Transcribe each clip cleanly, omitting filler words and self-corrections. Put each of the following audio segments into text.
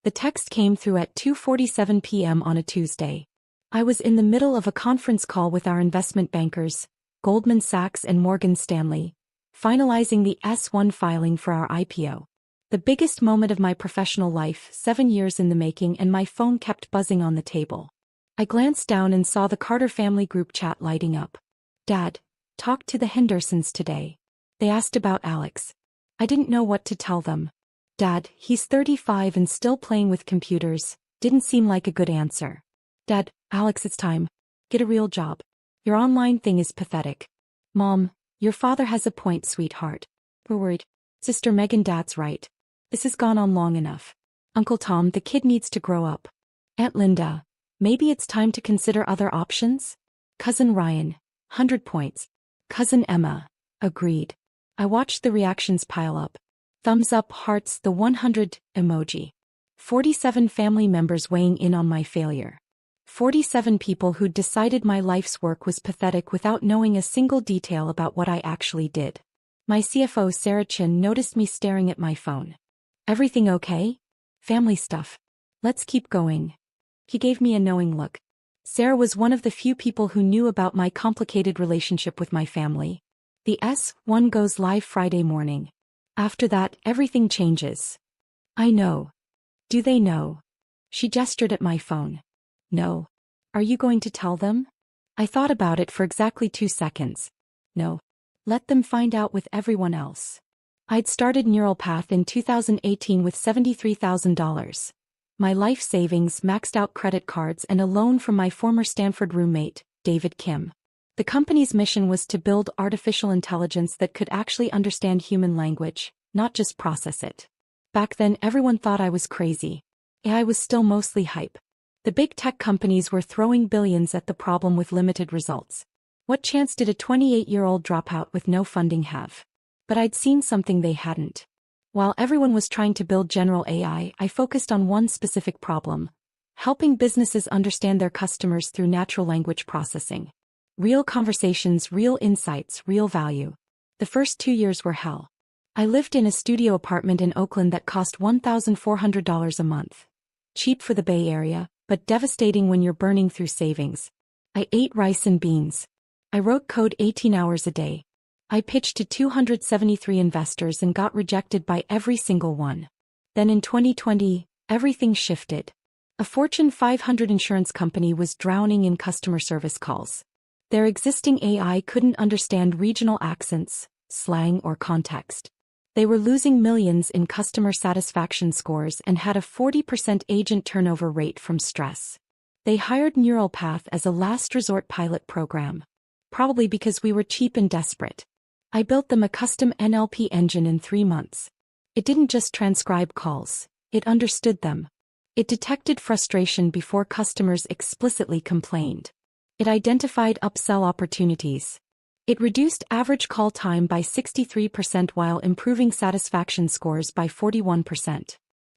The text came through at 2:47 p.m. on a Tuesday. I was in the middle of a conference call with our investment bankers, Goldman Sachs and Morgan Stanley, finalizing the S-1 filing for our IPO. The biggest moment of my professional life, 7 years in the making, and my phone kept buzzing on the table. I glanced down and saw the Carter family group chat lighting up. Dad, talked to the Hendersons today. They asked about Alex. I didn't know what to tell them. Dad, he's 35 and still playing with computers, didn't seem like a good answer. Dad, Alex, it's time. Get a real job. Your online thing is pathetic. Mom, your father has a point, sweetheart. We're worried. Sister Megan, Dad's right. This has gone on long enough. Uncle Tom, the kid needs to grow up. Aunt Linda, maybe it's time to consider other options? Cousin Ryan, 100 points. Cousin Emma, agreed. I watched the reactions pile up. Thumbs up, hearts, the 100 emoji. 47 family members weighing in on my failure. 47 people who'd decided my life's work was pathetic without knowing a single detail about what I actually did. My CFO Sarah Chin noticed me staring at my phone. Everything okay? Family stuff. Let's keep going. He gave me a knowing look. Sarah was one of the few people who knew about my complicated relationship with my family. The S-1 goes live Friday morning. After that, everything changes. I know. Do they know? She gestured at my phone. No. Are you going to tell them? I thought about it for exactly 2 seconds. No. Let them find out with everyone else. I'd started Neural Path in 2018 with $73,000. My life savings, maxed out credit cards, and a loan from my former Stanford roommate, David Kim. The company's mission was to build artificial intelligence that could actually understand human language, not just process it. Back then, everyone thought I was crazy. AI was still mostly hype. The big tech companies were throwing billions at the problem with limited results. What chance did a 28-year-old dropout with no funding have? But I'd seen something they hadn't. While everyone was trying to build general AI, I focused on one specific problem: helping businesses understand their customers through natural language processing. Real conversations, real insights, real value. The first 2 years were hell. I lived in a studio apartment in Oakland that cost $1,400 a month. Cheap for the Bay Area, but devastating when you're burning through savings. I ate rice and beans. I wrote code 18 hours a day. I pitched to 273 investors and got rejected by every single one. Then in 2020, everything shifted. A Fortune 500 insurance company was drowning in customer service calls. Their existing AI couldn't understand regional accents, slang, or context. They were losing millions in customer satisfaction scores and had a 40% agent turnover rate from stress. They hired Neural Path as a last resort pilot program. Probably because we were cheap and desperate. I built them a custom NLP engine in 3 months. It didn't just transcribe calls, it understood them. It detected frustration before customers explicitly complained. It identified upsell opportunities. It reduced average call time by 63% while improving satisfaction scores by 41%.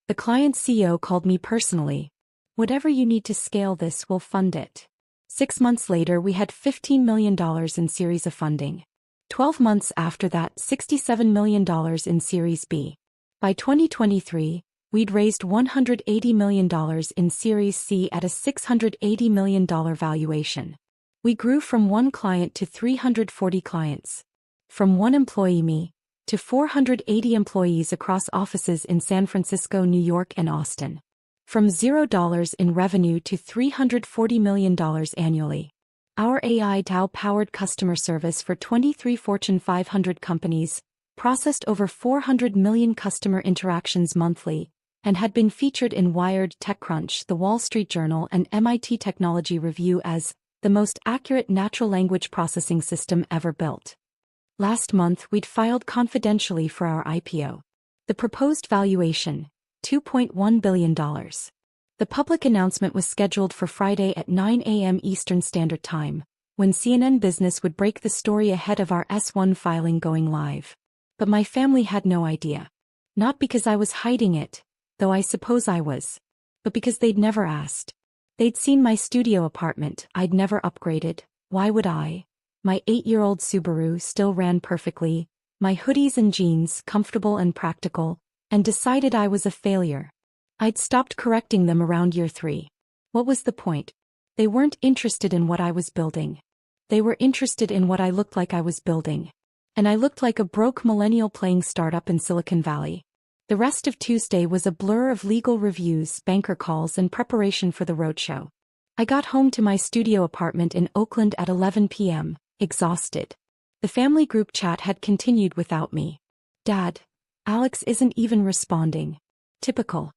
The client's CEO called me personally. Whatever you need to scale this, we'll fund it. 6 months later, we had $15 million in Series A funding. 12 months after that, $67 million in Series B. By 2023, we'd raised $180 million in Series C at a $680 million valuation. We grew from 1 client to 340 clients. From 1 employee, me, to 480 employees across offices in San Francisco, New York, and Austin. From $0 in revenue to $340 million annually. Our AI DAO-powered customer service for 23 Fortune 500 companies, processed over 400 million customer interactions monthly, and had been featured in Wired, TechCrunch, The Wall Street Journal, and MIT Technology Review as the most accurate natural language processing system ever built. Last month, we'd filed confidentially for our IPO. The proposed valuation, $2.1 billion. The public announcement was scheduled for Friday at 9 a.m. Eastern Standard Time, when CNN Business would break the story ahead of our S-1 filing going live. But my family had no idea. Not because I was hiding it, though I suppose I was, but because they'd never asked. They'd seen my studio apartment I'd never upgraded. Why would I? My 8-year-old Subaru still ran perfectly, my hoodies and jeans comfortable and practical, and decided I was a failure. I'd stopped correcting them around year 3. What was the point? They weren't interested in what I was building. They were interested in what I looked like I was building. And I looked like a broke millennial playing startup in Silicon Valley. The rest of Tuesday was a blur of legal reviews, banker calls, and preparation for the roadshow. I got home to my studio apartment in Oakland at 11 p.m., exhausted. The family group chat had continued without me. Dad, Alex isn't even responding. Typical.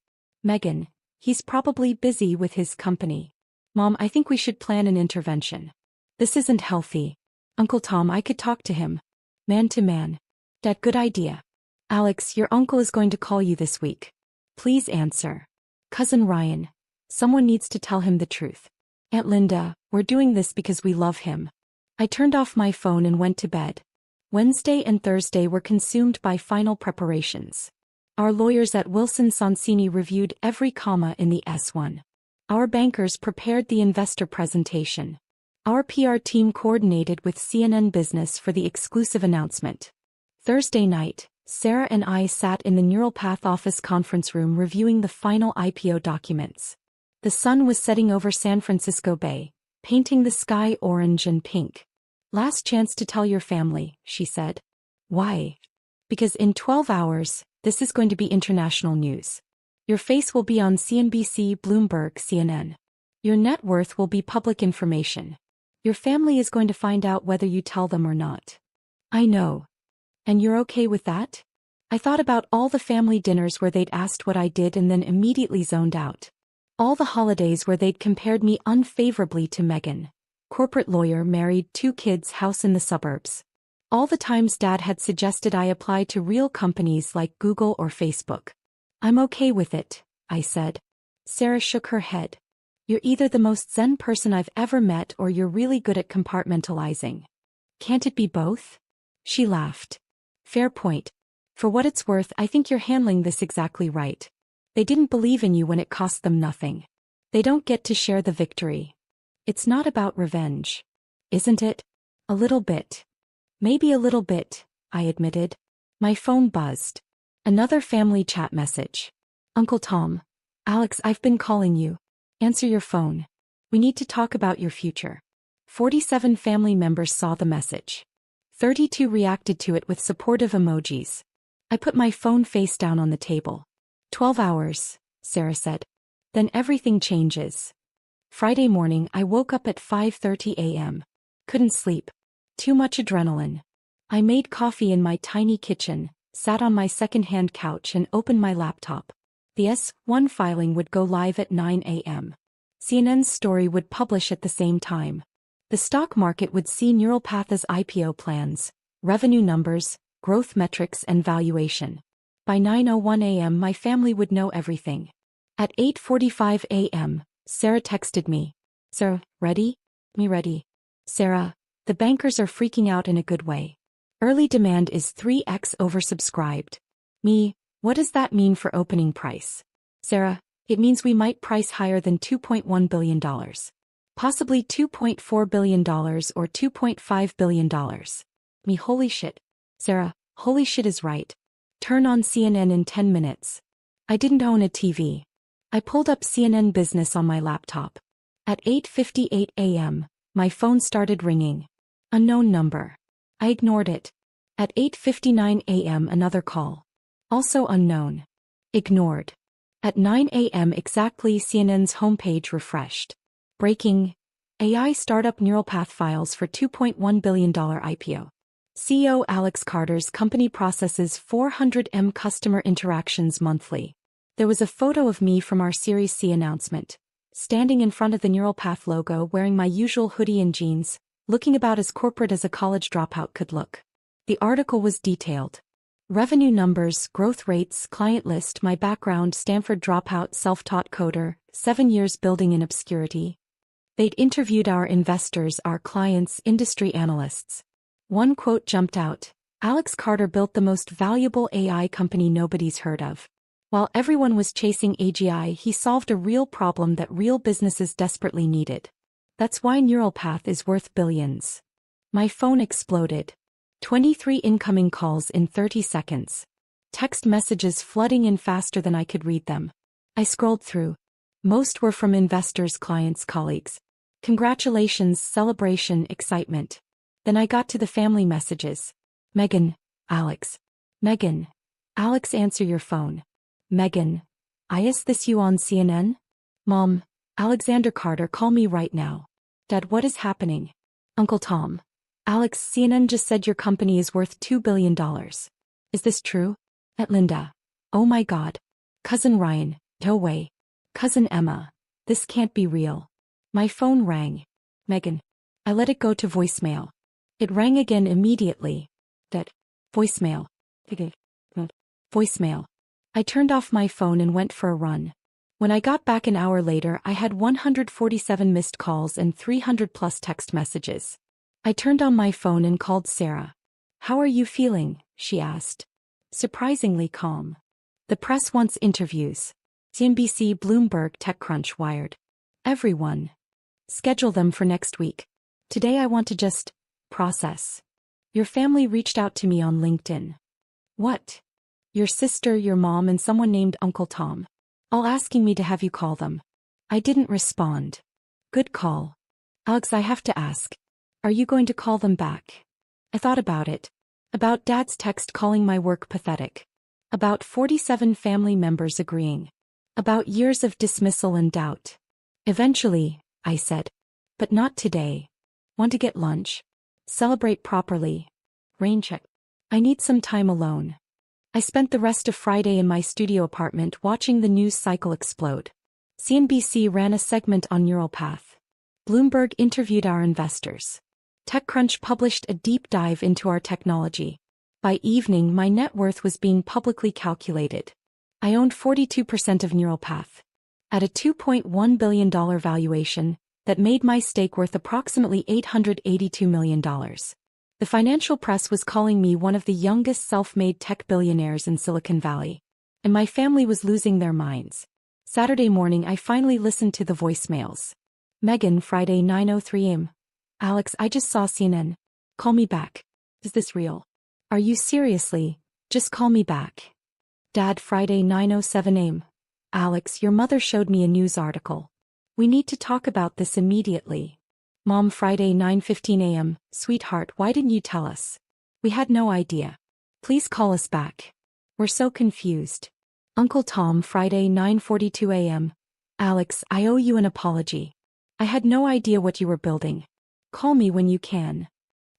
Megan, he's probably busy with his company. Mom, I think we should plan an intervention. This isn't healthy. Uncle Tom, I could talk to him. Man to man. Dad, good idea. Alex, your uncle is going to call you this week. Please answer. Cousin Ryan, someone needs to tell him the truth. Aunt Linda, we're doing this because we love him. I turned off my phone and went to bed. Wednesday and Thursday were consumed by final preparations. Our lawyers at Wilson Sonsini reviewed every comma in the S1. Our bankers prepared the investor presentation. Our PR team coordinated with CNN Business for the exclusive announcement. Thursday night, Sarah and I sat in the Neural Path office conference room reviewing the final IPO documents. The sun was setting over San Francisco Bay, painting the sky orange and pink. Last chance to tell your family, she said. Why? Because in 12 hours, this is going to be international news. Your face will be on CNBC, Bloomberg, CNN. Your net worth will be public information. Your family is going to find out whether you tell them or not. I know. And you're okay with that? I thought about all the family dinners where they'd asked what I did and then immediately zoned out. All the holidays where they'd compared me unfavorably to Megan. Corporate lawyer, married, 2 kids, house in the suburbs. All the times Dad had suggested I apply to real companies like Google or Facebook. I'm okay with it, I said. Sarah shook her head. You're either the most zen person I've ever met or you're really good at compartmentalizing. Can't it be both? She laughed. Fair point. For what it's worth, I think you're handling this exactly right. They didn't believe in you when it cost them nothing. They don't get to share the victory. It's not about revenge. Isn't it? A little bit. Maybe a little bit, I admitted. My phone buzzed. Another family chat message. Uncle Tom. Alex, I've been calling you. Answer your phone. We need to talk about your future. 47 family members saw the message. 32 reacted to it with supportive emojis. I put my phone face down on the table. 12 hours, Sarah said. Then everything changes. Friday morning, I woke up at 5:30 a.m. Couldn't sleep. Too much adrenaline. I made coffee in my tiny kitchen, sat on my second-hand couch and opened my laptop. The S1 filing would go live at 9 a.m. CNN's story would publish at the same time. The stock market would see Neural Path's IPO plans, revenue numbers, growth metrics and valuation. By 9:01 a.m. my family would know everything. At 8:45 a.m., Sarah texted me. Sarah, ready? Me ready. Sarah, the bankers are freaking out in a good way. Early demand is 3x oversubscribed. Me, what does that mean for opening price? Sarah, it means we might price higher than $2.1 billion. Possibly $2.4 billion or $2.5 billion. Me, holy shit. Sarah, holy shit is right. Turn on CNN in 10 minutes. I didn't own a TV. I pulled up CNN Business on my laptop. At 8:58 a.m., my phone started ringing. Unknown number. I ignored it. At 8:59 a.m. another call. Also unknown. Ignored. At 9 a.m. exactly CNN's homepage refreshed. Breaking. AI startup Neural Path files for $2.1 billion IPO. CEO Alex Carter's company processes 400M customer interactions monthly. There was a photo of me from our Series C announcement, standing in front of the Neural Path logo wearing my usual hoodie and jeans, looking about as corporate as a college dropout could look. The article was detailed. Revenue numbers, growth rates, client list, my background, Stanford dropout, self-taught coder, 7 years building in obscurity. They'd interviewed our investors, our clients, industry analysts. One quote jumped out. Alex Carter built the most valuable AI company nobody's heard of. While everyone was chasing AGI, he solved a real problem that real businesses desperately needed. That's why Neural Path is worth billions. My phone exploded. 23 incoming calls in 30 seconds. Text messages flooding in faster than I could read them. I scrolled through. Most were from investors, clients, colleagues. Congratulations, celebration, excitement. Then I got to the family messages. Megan, Alex. Megan, Alex, answer your phone. Megan, is this you on CNN? Mom, Alexander Carter, call me right now. Dad, what is happening? Uncle Tom. Alex, CNN just said your company is worth $2 billion. Is this true? At Linda. Oh my God. Cousin Ryan, no way. Cousin Emma. This can't be real. My phone rang. Megan. I let it go to voicemail. It rang again immediately. Dad. Voicemail. Voicemail. I turned off my phone and went for a run. When I got back an hour later, I had 147 missed calls and 300 plus text messages. I turned on my phone and called Sarah. How are you feeling? She asked. Surprisingly calm. The press wants interviews. CNBC, Bloomberg, TechCrunch, Wired. Everyone. Schedule them for next week. Today I want to just process. Your family reached out to me on LinkedIn. What? Your sister, your mom, and someone named Uncle Tom. All asking me to have you call them. I didn't respond. Good call. Alex, I have to ask. Are you going to call them back? I thought about it. About Dad's text calling my work pathetic. About 47 family members agreeing. About years of dismissal and doubt. Eventually, I said. But not today. Want to get lunch? Celebrate properly. Rain check. I need some time alone. I spent the rest of Friday in my studio apartment watching the news cycle explode. CNBC ran a segment on neural path. Bloomberg interviewed our investors. TechCrunch published a deep dive into our technology. By evening, my net worth was being publicly calculated. I owned 42% of Neural Path. At a $2.1 billion valuation, that made my stake worth approximately $882 million. The financial press was calling me one of the youngest self-made tech billionaires in Silicon Valley. And my family was losing their minds. Saturday morning, I finally listened to the voicemails. Megan, Friday 9:03 a.m. Alex, I just saw CNN. Call me back. Is this real? Are you seriously? Just call me back. Dad, Friday 9:07 a.m. Alex, your mother showed me a news article. We need to talk about this immediately. Mom, Friday 9:15 a.m. Sweetheart, why didn't you tell us? We had no idea. Please call us back. We're so confused. Uncle Tom, Friday 9:42 a.m. Alex, I owe you an apology. I had no idea what you were building. Call me when you can.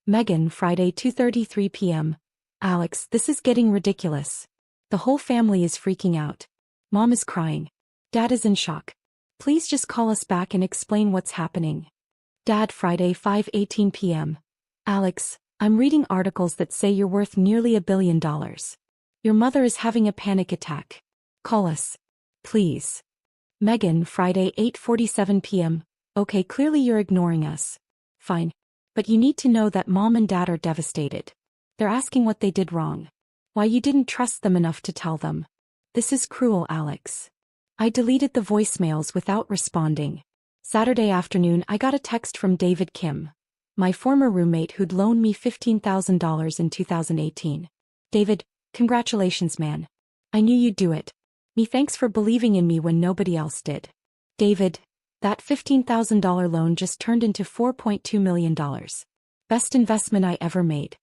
Megan, Friday 2:33 p.m. Alex, this is getting ridiculous. The whole family is freaking out. Mom is crying. Dad is in shock. Please just call us back and explain what's happening. Dad, Friday 5:18 p.m. Alex, I'm reading articles that say you're worth nearly $1 billion. Your mother is having a panic attack. Call us. Please. Megan, Friday 8:47 p.m. Okay, clearly you're ignoring us. Fine. But you need to know that Mom and Dad are devastated. They're asking what they did wrong. Why you didn't trust them enough to tell them. This is cruel, Alex. I deleted the voicemails without responding. Saturday afternoon, I got a text from David Kim, my former roommate who'd loaned me $15,000 in 2018. David, congratulations, man. I knew you'd do it. Thanks for believing in me when nobody else did. David, that $15,000 loan just turned into $4.2 million. Best investment I ever made.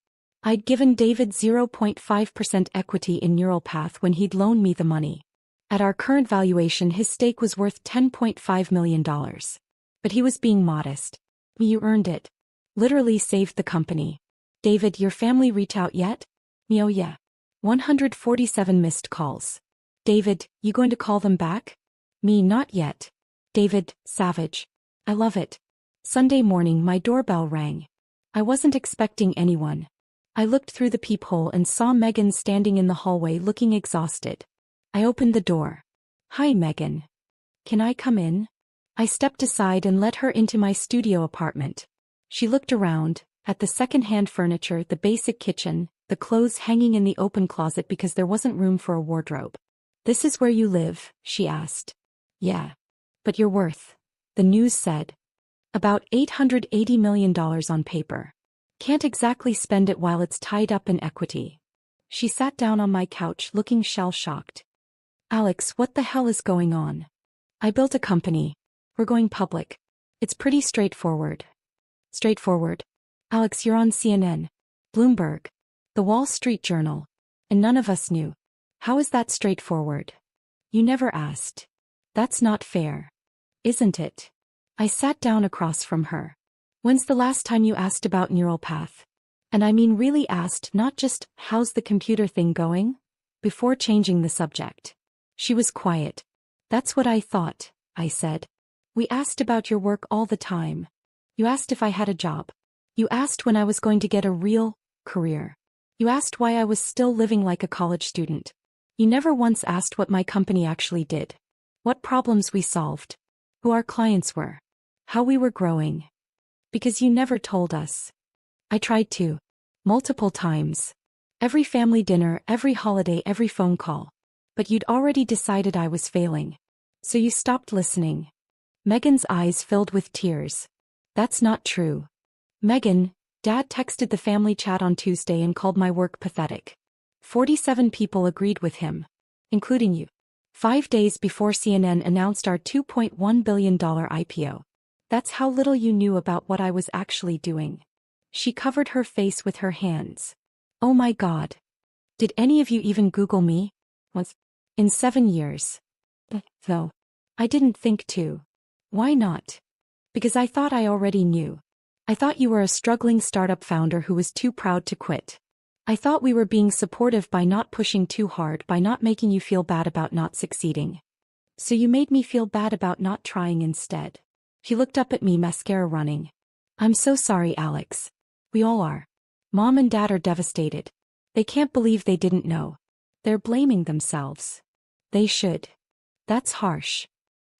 I'd given David 0.5% equity in Neural Path when he'd loaned me the money. At our current valuation, his stake was worth $10.5 million. But he was being modest. You earned it. Literally saved the company. David, your family reach out yet? Oh yeah. 147 missed calls. David, you going to call them back? Me, not yet. David, savage. I love it. Sunday morning, my doorbell rang. I wasn't expecting anyone. I looked through the peephole and saw Megan standing in the hallway looking exhausted. I opened the door. Hi, Megan. Can I come in? I stepped aside and let her into my studio apartment. She looked around, at the second-hand furniture, the basic kitchen, the clothes hanging in the open closet because there wasn't room for a wardrobe. This is where you live? She asked. Yeah. But you're worth, the news said. About $880 million on paper. Can't exactly spend it while it's tied up in equity. She sat down on my couch looking shell-shocked. Alex, what the hell is going on? I built a company. We're going public. It's pretty straightforward. Straightforward. Alex, you're on CNN, Bloomberg, The Wall Street Journal, and none of us knew. How is that straightforward? You never asked. That's not fair. Isn't it? I sat down across from her. When's the last time you asked about neural path? And I mean really asked, not just, how's the computer thing going? Before changing the subject. She was quiet. That's what I thought, I said. We asked about your work all the time. You asked if I had a job. You asked when I was going to get a real career. You asked why I was still living like a college student. You never once asked what my company actually did. What problems we solved. Who our clients were. How we were growing. Because you never told us. I tried to. Multiple times. Every family dinner, every holiday, every phone call. But you'd already decided I was failing. So you stopped listening. Megan's eyes filled with tears. That's not true. Megan, Dad texted the family chat on Tuesday and called my work pathetic. 47 people agreed with him. Including you. 5 days before CNN announced our $2.1 billion IPO. That's how little you knew about what I was actually doing. She covered her face with her hands. Oh my God. Did any of you even Google me? In 7 years. Though. I didn't think to. Why not? Because I thought I already knew. I thought you were a struggling startup founder who was too proud to quit. I thought we were being supportive by not pushing too hard, by not making you feel bad about not succeeding. So you made me feel bad about not trying instead. She looked up at me, mascara running. I'm so sorry, Alex. We all are. Mom and Dad are devastated. They can't believe they didn't know. They're blaming themselves. They should. That's harsh.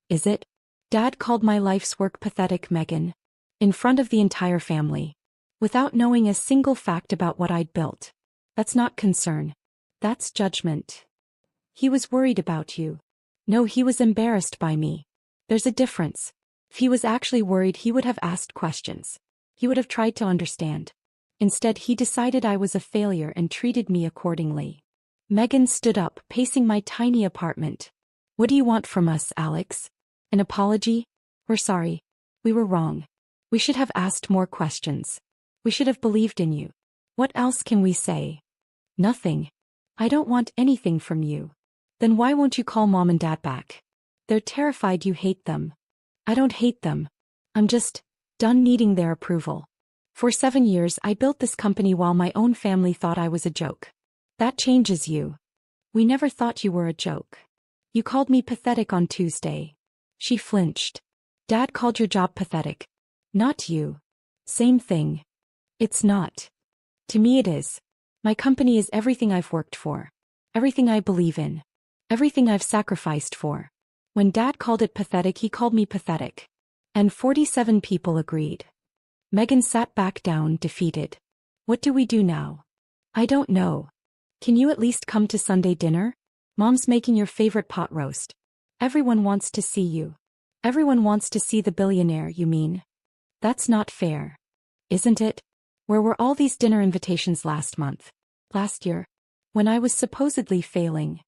Is it? Dad called my life's work pathetic, Megan. In front of the entire family. Without knowing a single fact about what I'd built. That's not concern. That's judgment. He was worried about you. No, he was embarrassed by me. There's a difference. If he was actually worried, he would have asked questions. He would have tried to understand. Instead, he decided I was a failure and treated me accordingly. Megan stood up, pacing my tiny apartment. What do you want from us, Alex? An apology? We're sorry. We were wrong. We should have asked more questions. We should have believed in you. What else can we say? Nothing. I don't want anything from you. Then why won't you call Mom and Dad back? They're terrified you hate them. I don't hate them. I'm just done needing their approval. For 7 years I built this company while my own family thought I was a joke. That changes you. We never thought you were a joke. You called me pathetic on Tuesday. She flinched. Dad called your job pathetic. Not you. Same thing. It's not. To me it is. My company is everything I've worked for. Everything I believe in. Everything I've sacrificed for. When Dad called it pathetic, he called me pathetic. And 47 people agreed. Megan sat back down, defeated. What do we do now? I don't know. Can you at least come to Sunday dinner? Mom's making your favorite pot roast. Everyone wants to see you. Everyone wants to see the billionaire, you mean? That's not fair. Isn't it? Where were all these dinner invitations last month? Last year? When I was supposedly failing.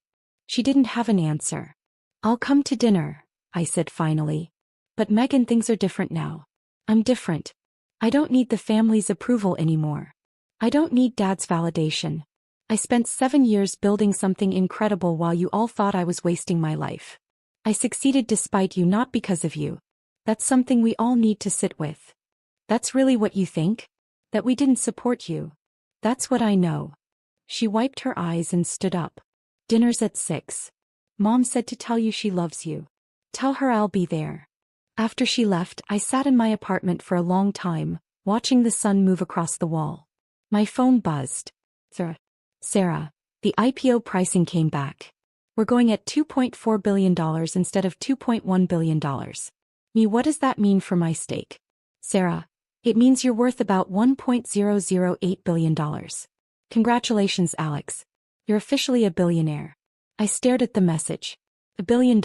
She didn't have an answer. I'll come to dinner, I said finally. But Megan, things are different now. I'm different. I don't need the family's approval anymore. I don't need Dad's validation. I spent 7 years building something incredible while you all thought I was wasting my life. I succeeded despite you, not because of you. That's something we all need to sit with. That's really what you think? That we didn't support you? That's what I know. She wiped her eyes and stood up. Dinner's at 6. Mom said to tell you she loves you. Tell her I'll be there. After she left, I sat in my apartment for a long time, watching the sun move across the wall. My phone buzzed. Sarah, the IPO pricing came back. We're going at $2.4 billion instead of $2.1 billion. Me, what does that mean for my stake? Sarah, it means you're worth about $1.008 billion. Congratulations, Alex. You're officially a billionaire. I stared at the message. $1 billion.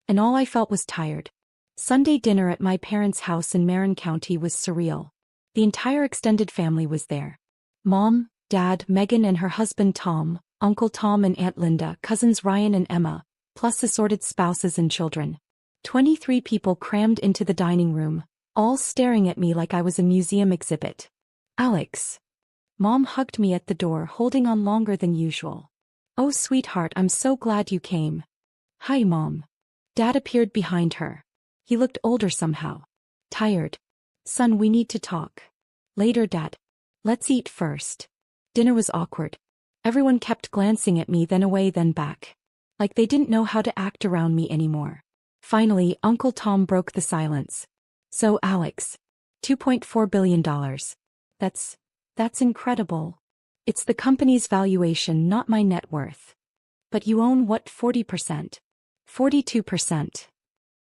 And all I felt was tired. Sunday dinner at my parents' house in Marin County was surreal. The entire extended family was there. Mom, Dad, Megan and her husband Tom, Uncle Tom and Aunt Linda, cousins Ryan and Emma, plus assorted spouses and children. 23 people crammed into the dining room, all staring at me like I was a museum exhibit. Alex. Mom hugged me at the door, holding on longer than usual. Oh, sweetheart, I'm so glad you came. Hi, Mom. Dad appeared behind her. He looked older somehow. Tired. Son, we need to talk. Later, Dad. Let's eat first. Dinner was awkward. Everyone kept glancing at me, then away, then back. Like they didn't know how to act around me anymore. Finally, Uncle Tom broke the silence. So, Alex. $2.4 billion. That's incredible. It's the company's valuation, not my net worth. But you own what, 40%? 42%.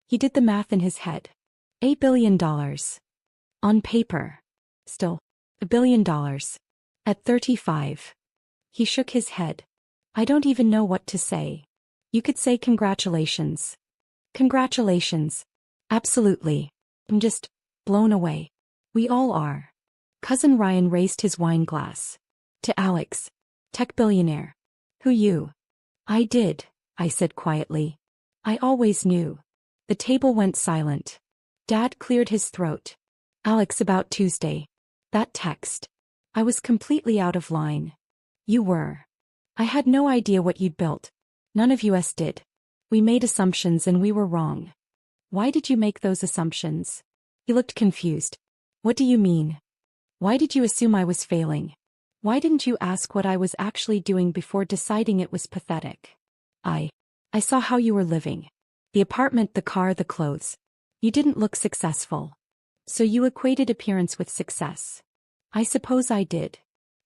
He did the math in his head. $8 billion. On paper. Still, $1 billion. At 35. He shook his head. I don't even know what to say. You could say congratulations. Congratulations. Absolutely. I'm just blown away. We all are. Cousin Ryan raised his wine glass. To Alex. Tech billionaire. Who you? I did, I said quietly. I always knew. The table went silent. Dad cleared his throat. Alex, about Tuesday. That text. I was completely out of line. You were. I had no idea what you'd built. None of us did. We made assumptions and we were wrong. Why did you make those assumptions? He looked confused. What do you mean? Why did you assume I was failing? Why didn't you ask what I was actually doing before deciding it was pathetic? I saw how you were living. The apartment, the car, the clothes. You didn't look successful. So you equated appearance with success. I suppose I did.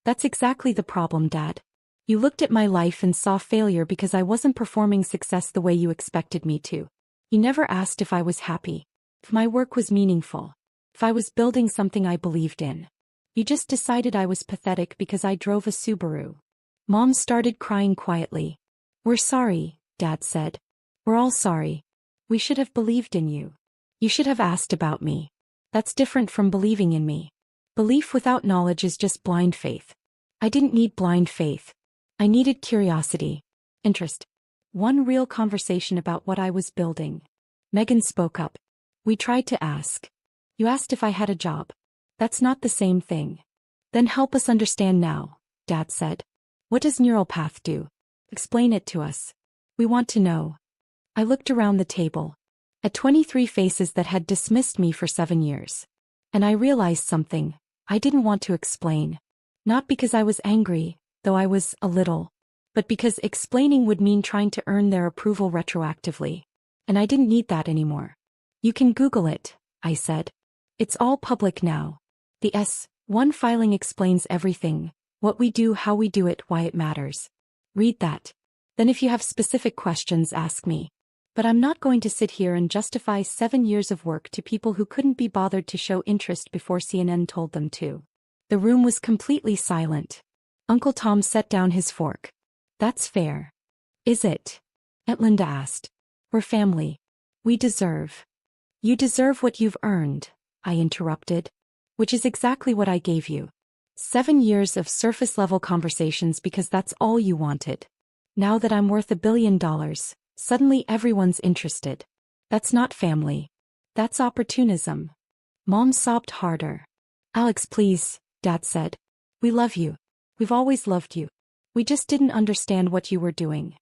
That's exactly the problem, Dad. You looked at my life and saw failure because I wasn't performing success the way you expected me to. You never asked if I was happy, if my work was meaningful, if I was building something I believed in. You just decided I was pathetic because I drove a Subaru. Mom started crying quietly. We're sorry, Dad said. We're all sorry. We should have believed in you. You should have asked about me. That's different from believing in me. Belief without knowledge is just blind faith. I didn't need blind faith. I needed curiosity. Interest. One real conversation about what I was building. Megan spoke up. We tried to ask. You asked if I had a job. That's not the same thing. Then help us understand now, Dad said. What does neural path do? Explain it to us. We want to know. I looked around the table. At 23 faces that had dismissed me for 7 years. And I realized something. I didn't want to explain. Not because I was angry, though I was a little. But because explaining would mean trying to earn their approval retroactively. And I didn't need that anymore. You can Google it, I said. It's all public now. The S1 filing explains everything, what we do, how we do it, why it matters. Read that. Then if you have specific questions, ask me. But I'm not going to sit here and justify 7 years of work to people who couldn't be bothered to show interest before CNN told them to. The room was completely silent. Uncle Tom set down his fork. That's fair. Is it? Aunt Linda asked. We're family. We deserve. You deserve what you've earned, I interrupted. Which is exactly what I gave you. 7 years of surface-level conversations because that's all you wanted. Now that I'm worth $1 billion, suddenly everyone's interested. That's not family. That's opportunism. Mom sobbed harder. Alex, please, Dad said. We love you. We've always loved you. We just didn't understand what you were doing.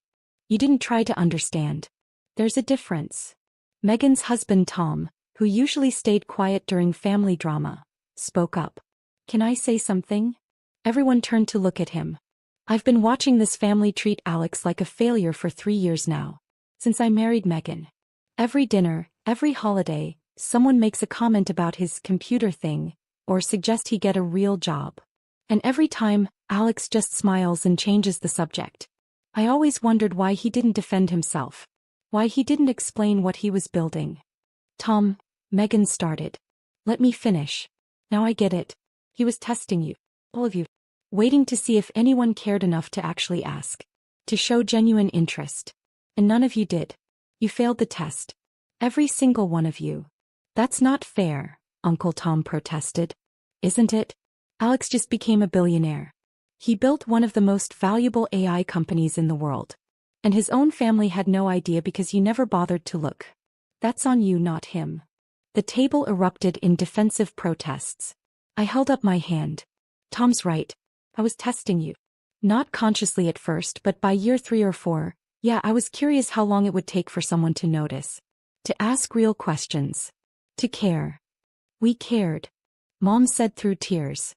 You didn't try to understand. There's a difference. Megan's husband Tom, who usually stayed quiet during family drama, spoke up. Can I say something? Everyone turned to look at him. I've been watching this family treat Alex like a failure for 3 years now. Since I married Megan. Every dinner, every holiday, someone makes a comment about his computer thing, or suggest he get a real job. And every time, Alex just smiles and changes the subject. I always wondered why he didn't defend himself. Why he didn't explain what he was building. Tom, Megan started. Let me finish. Now I get it. He was testing you. All of you. Waiting to see if anyone cared enough to actually ask. To show genuine interest. And none of you did. You failed the test. Every single one of you. That's not fair, Uncle Tom protested. Isn't it? Alex just became a billionaire. He built one of the most valuable AI companies in the world. And his own family had no idea because you never bothered to look. That's on you, not him. The table erupted in defensive protests. I held up my hand. Tom's right. I was testing you. Not consciously at first, but by year 3 or 4, yeah, I was curious how long it would take for someone to notice. To ask real questions. To care. We cared. Mom said through tears.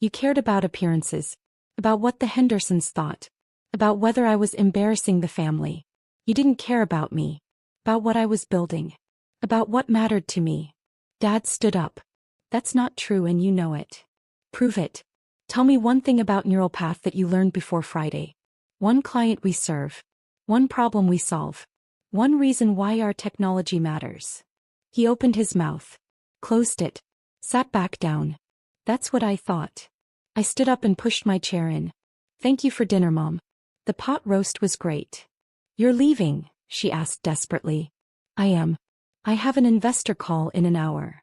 You cared about appearances. About what the Hendersons thought. About whether I was embarrassing the family. You didn't care about me. About what I was building. About what mattered to me. Dad stood up. That's not true and you know it. Prove it. Tell me one thing about Neural Path that you learned before Friday. One client we serve. One problem we solve. One reason why our technology matters. He opened his mouth. Closed it. Sat back down. That's what I thought. I stood up and pushed my chair in. Thank you for dinner, Mom. The pot roast was great. You're leaving, she asked desperately. I am. I have an investor call in an hour.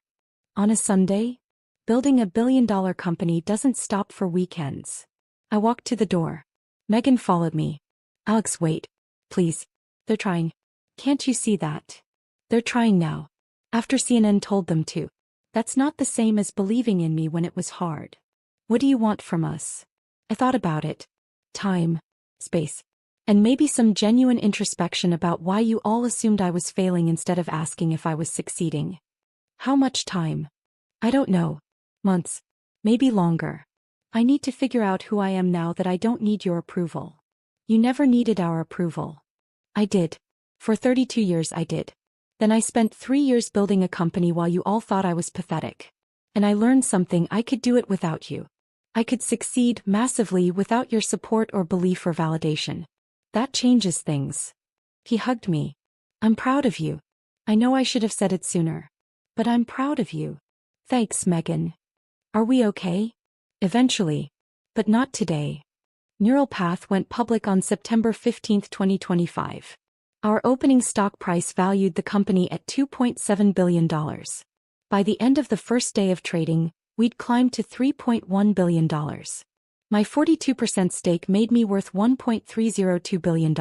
On a Sunday? Building $1 billion company doesn't stop for weekends. I walked to the door. Megan followed me. Alex, wait. Please. They're trying. Can't you see that? They're trying now. After CNN told them to. That's not the same as believing in me when it was hard. What do you want from us? I thought about it. Time. Space. And maybe some genuine introspection about why you all assumed I was failing instead of asking if I was succeeding. How much time? I don't know. Months. Maybe longer. I need to figure out who I am now that I don't need your approval. You never needed our approval. I did. For 32 years I did. Then I spent 3 years building a company while you all thought I was pathetic. And I learned something: I could do it without you. I could succeed massively without your support or belief or validation. That changes things. He hugged me. I'm proud of you. I know I should have said it sooner. But I'm proud of you. Thanks, Megan. Are we okay? Eventually. But not today. Neural Path went public on September 15, 2025. Our opening stock price valued the company at $2.7 billion. By the end of the first day of trading, we'd climbed to $3.1 billion. My 42% stake made me worth $1.302 billion.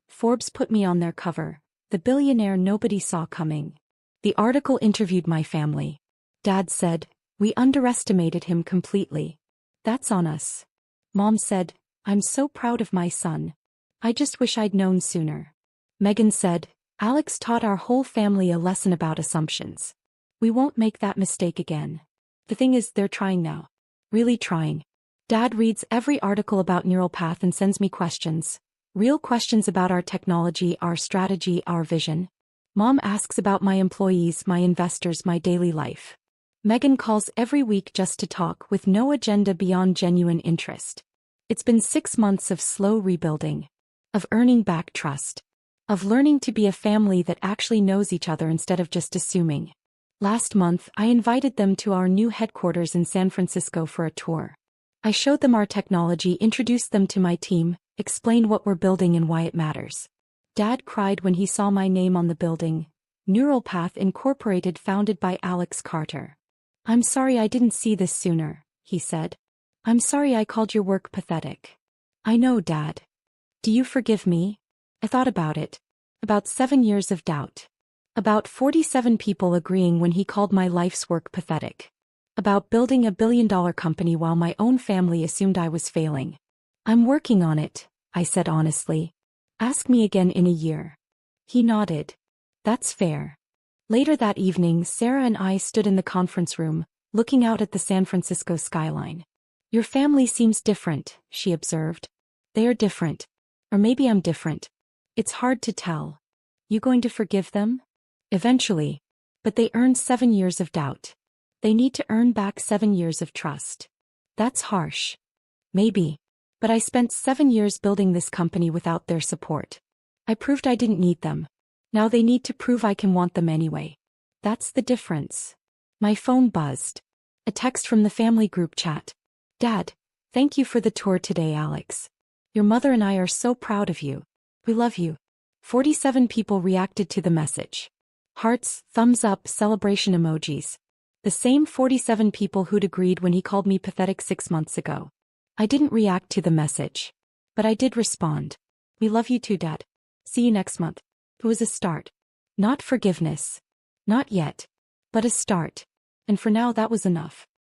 Forbes put me on their cover, the billionaire nobody saw coming. The article interviewed my family. Dad said, we underestimated him completely. That's on us. Mom said, I'm so proud of my son. I just wish I'd known sooner. Megan said, Alex taught our whole family a lesson about assumptions. We won't make that mistake again. The thing is, they're trying now. Really trying. Dad reads every article about Neural Path and sends me questions. Real questions about our technology, our strategy, our vision. Mom asks about my employees, my investors, my daily life. Megan calls every week just to talk, with no agenda beyond genuine interest. It's been 6 months of slow rebuilding. Of earning back trust. Of learning to be a family that actually knows each other instead of just assuming. Last month, I invited them to our new headquarters in San Francisco for a tour. I showed them our technology, introduced them to my team, explained what we're building and why it matters. Dad cried when he saw my name on the building. Neural Path Incorporated, founded by Alex Carter. I'm sorry I didn't see this sooner, he said. I'm sorry I called your work pathetic. I know, Dad. Do you forgive me? I thought about it. About 7 years of doubt. About 47 people agreeing when he called my life's work pathetic. About building $1 billion company while my own family assumed I was failing. I'm working on it, I said honestly. Ask me again in a year. He nodded. That's fair. Later that evening, Sarah and I stood in the conference room, looking out at the San Francisco skyline. Your family seems different, she observed. They are different. Or maybe I'm different. It's hard to tell. You going to forgive them? Eventually. But they earned 7 years of doubt. They need to earn back 7 years of trust. That's harsh. Maybe. But I spent 7 years building this company without their support. I proved I didn't need them. Now they need to prove I can want them anyway. That's the difference. My phone buzzed. A text from the family group chat. Dad, thank you for the tour today, Alex. Your mother and I are so proud of you. We love you. 47 people reacted to the message. Hearts, thumbs up, celebration emojis. The same 47 people who'd agreed when he called me pathetic 6 months ago. I didn't react to the message. But I did respond. We love you too, Dad. See you next month. It was a start. Not forgiveness. Not yet. But a start. And for now that was enough.